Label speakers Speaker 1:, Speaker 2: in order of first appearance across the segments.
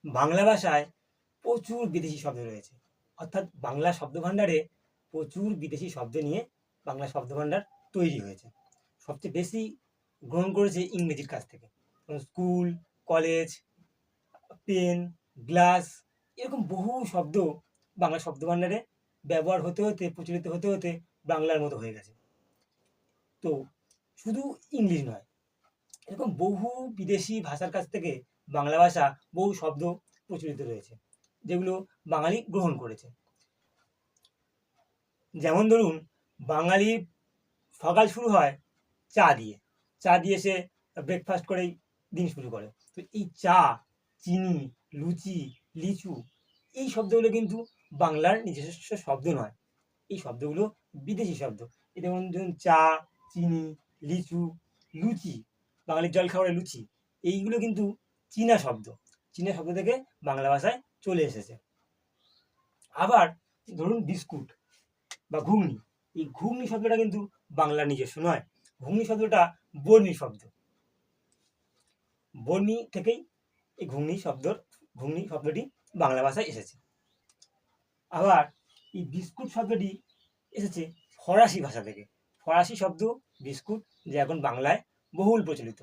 Speaker 1: বাংলা ভাষায় প্রচুর বিদেশি শব্দ রয়েছে। অর্থাৎ বাংলা শব্দভাণ্ডারে প্রচুর বিদেশি শব্দ নিয়ে বাংলা শব্দভাণ্ডার তৈরি হয়েছে। সবচেয়ে বেশি গ্রহণ করেছে ইংরেজির কাছ থেকে। যেমন স্কুল, কলেজ, পেন, গ্লাস এরকম বহু শব্দ বাংলা শব্দভাণ্ডারে ব্যবহার হতে, হতে প্রচলিত হতে, হতে বাংলার মতো হয়ে গেছে। তো শুধু ইংলিশ নয়, এরকম বহু বিদেশি ভাষার কাছ থেকে বাংলা ভাষা বহু শব্দ প্রচলিত রয়েছে, যেগুলো বাঙালি গ্রহণ করেছে। যেমন ধরুন, বাঙালির সকাল শুরু হয় চা দিয়ে। চা দিয়ে সে ব্রেকফাস্ট করেই দিন শুরু করে। তো এই চা, চিনি, লুচি, লিচু এই শব্দগুলো কিন্তু বাংলার নিজস্ব শব্দ নয়। এই শব্দগুলো বিদেশি শব্দ। এই যেমন ধরুন চা, চিনি, লিচু, লুচি, বাঙালির জলখাবারে লুচি, এইগুলো কিন্তু চীনা শব্দ। চীনা শব্দ থেকে বাংলা ভাষায় চলে এসেছে। আবার ধরুন বিস্কুট বা ঘুগনি, এই ঘুগনি শব্দটা কিন্তু বাংলার নিজস্ব নয়। ঘুগনি শব্দটা বর্মী শব্দ। বর্মী থেকেই এই ঘুগনি শব্দটি বাংলা ভাষায় এসেছে। আবার এই বিস্কুট শব্দটি এসেছে ফরাসি ভাষা থেকে। ফরাসি শব্দ বিস্কুট, যে এখন বাংলায় বহুল প্রচলিত।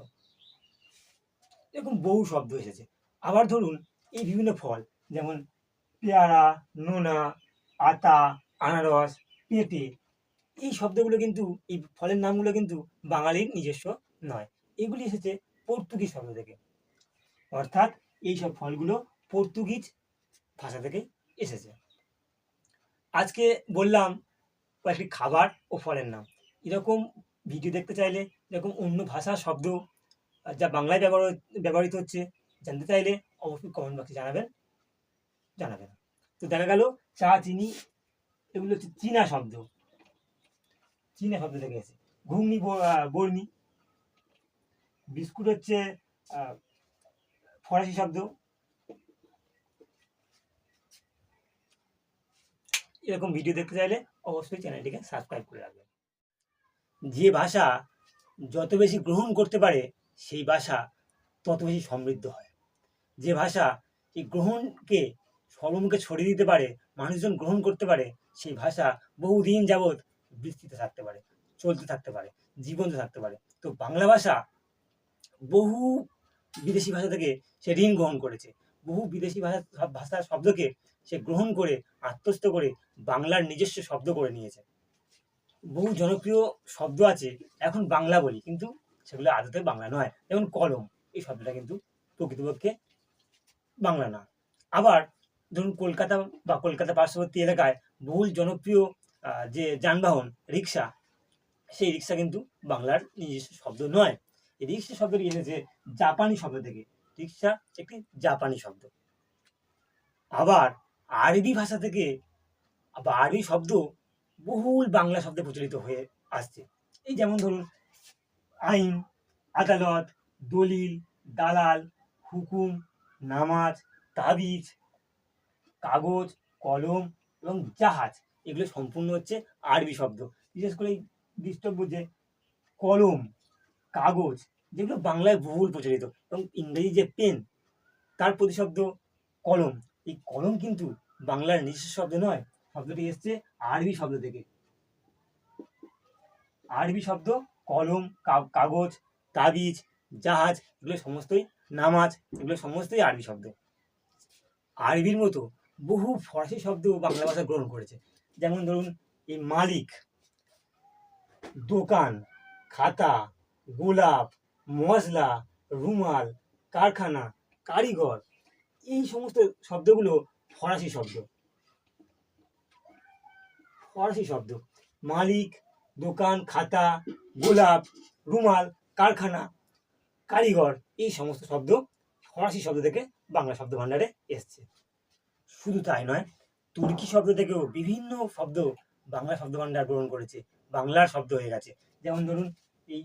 Speaker 1: এরকম বহু শব্দ এসেছে। আবার ধরুন এই বিভিন্ন ফল, যেমন পেয়ারা, নোনা, আতা, আনারস, পেঁপে, এই শব্দগুলো কিন্তু, এই ফলের নামগুলো কিন্তু বাঙালির নিজস্ব নয়। এগুলি এসেছে পর্তুগিজ শব্দ থেকে। অর্থাৎ এইসব ফলগুলো পর্তুগিজ ভাষা থেকে এসেছে। আজকে বললাম কয়েকটি খাবার ও ফলের নাম। এরকম ভিডিও দেখতে চাইলে, এরকম অন্য ভাষার শব্দ যা বাংলায় ব্যবহৃত হচ্ছে জানতে চাইলে অবশ্যই কমেন্ট বক্সে জানাবেন। তো দেখা গেল চা, চিনি এগুলো হচ্ছে চীনা শব্দ থেকে এসেছে। ঘুগনি বর্মী, বিস্কুট হচ্ছে ফরাসি শব্দ। এরকম ভিডিও দেখতে চাইলে অবশ্যই চ্যানেলটিকে সাবস্ক্রাইব করে রাখবেন। যে ভাষা যত বেশি গ্রহণ করতে পারে সেই ভাষা তত বেশি সমৃদ্ধ হয়। যে ভাষা এই গ্রহণকে সর্বমুখে ছড়িয়ে দিতে পারে, মানুষজন গ্রহণ করতে পারে, সেই ভাষা বহুদিন যাবৎ বিস্তৃত থাকতে পারে, চলতে থাকতে পারে, জীবন্ত থাকতে পারে। তো বাংলা ভাষা বহু বিদেশি ভাষা থেকে সে ঋণ গ্রহণ করেছে। বহু বিদেশি ভাষার শব্দকে সে গ্রহণ করে, আত্মস্থ করে বাংলার নিজস্ব শব্দ করে নিয়েছে। বহু জনপ্রিয় শব্দ আছে এখন বাংলা বলি, কিন্তু সেগুলো আদতে বাংলা নয়। যেমন কলম, এই শব্দটা কিন্তু প্রকৃতপক্ষে বাংলা না। আবার ধরুন কলকাতা বা কলকাতা পার্শ্ববর্তী এলাকায় বহুল জনপ্রিয় যে যানবাহন রিক্সা, সেই রিক্সা কিন্তু বাংলার নিজস্ব শব্দ নয়। এই রিক্সা শব্দটি এসেছে জাপানি শব্দ থেকে। রিক্সা একটি জাপানি শব্দ। আবার আরবি ভাষা থেকে বা আরবি শব্দ বহুল বাংলা শব্দে প্রচলিত হয়ে আসছে। এই যেমন ধরুন আইন, আদালত, দলিল, দালাল, হুকুম, নামাজ, তাবিজ, কাগজ, কলম এবং জাহাজ, এগুলো সম্পূর্ণ হচ্ছে আরবি শব্দ। বিশেষ করে এই দ্রষ্টব্য যে কলম, কাগজ, যেগুলো বাংলায় বহুল প্রচলিত, এবং ইংরেজি যে পেন, তার প্রতিশব্দ কলম। এই কলম কিন্তু বাংলার নিজস্ব শব্দ নয়। শব্দটি এসছে আরবি শব্দ থেকে। আরবি শব্দ কলম, কাগজ, তাবিজ, জাহাজ, এগুলো সমস্তই, নামাজ, এগুলো সমস্তই আরবি শব্দ। আরবির মতো বহু ফরাসি শব্দ বাংলা ভাষা গ্রহণ করেছে। যেমন ধরুন এই মালিক, দোকান, খাতা, গোলাপ, মশলা, রুমাল, কারখানা, কারিগর, এই সমস্ত শব্দগুলো ফরাসি শব্দ। মালিক, দোকান, খাতা, গোলাপ, রুমাল, কারখানা, কারিগর, এই সমস্ত শব্দ ফরাসি শব্দ থেকে বাংলা শব্দ ভাণ্ডারে এসছে। শুধু তাই নয়, তুর্কি শব্দ থেকেও বিভিন্ন শব্দ বাংলা শব্দ ভাণ্ডার গ্রহণ করেছে, বাংলার শব্দ হয়ে গেছে। যেমন ধরুন এই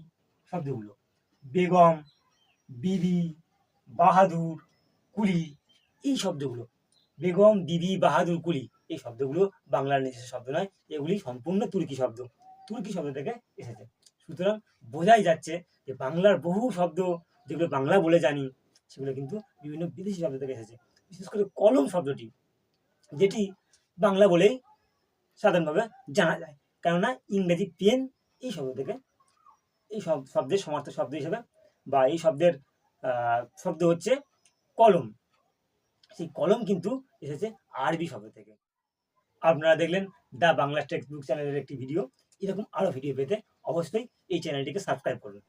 Speaker 1: শব্দগুলো বেগম, বিবি, বাহাদুর, কুলি, এই শব্দগুলো বেগম, বিবি, বাহাদুর, কুলি, এই শব্দগুলো বাংলার নিজস্ব শব্দ নয়। এগুলি সম্পূর্ণ তুর্কি শব্দ থেকে এসেছে। সুতরাং বোঝাই যাচ্ছে যে বাংলার বহু শব্দ যেগুলো বাংলা বলে জানি, সেগুলো কিন্তু বিভিন্ন বিদেশি শব্দ থেকে এসেছে। বিশেষ করে কলম শব্দটি, যেটি বাংলা বলেই সাধারণভাবে জানা যায়, কেননা ইংরেজি পেন এই শব্দ থেকে, এই শব্দের সমার্থক শব্দ হিসেবে বা এই শব্দের শব্দ হচ্ছে কলম। সেই কলম কিন্তু এসেছে আরবি শব্দ থেকে। আপনারা দেখলেন দ্য বাংলা টেক্সট বুক চ্যানেলের একটি ভিডিও। এরকম আরও ভিডিও পেতে অবশ্যই এই চ্যানেলটিকে সাবস্ক্রাইব করুন।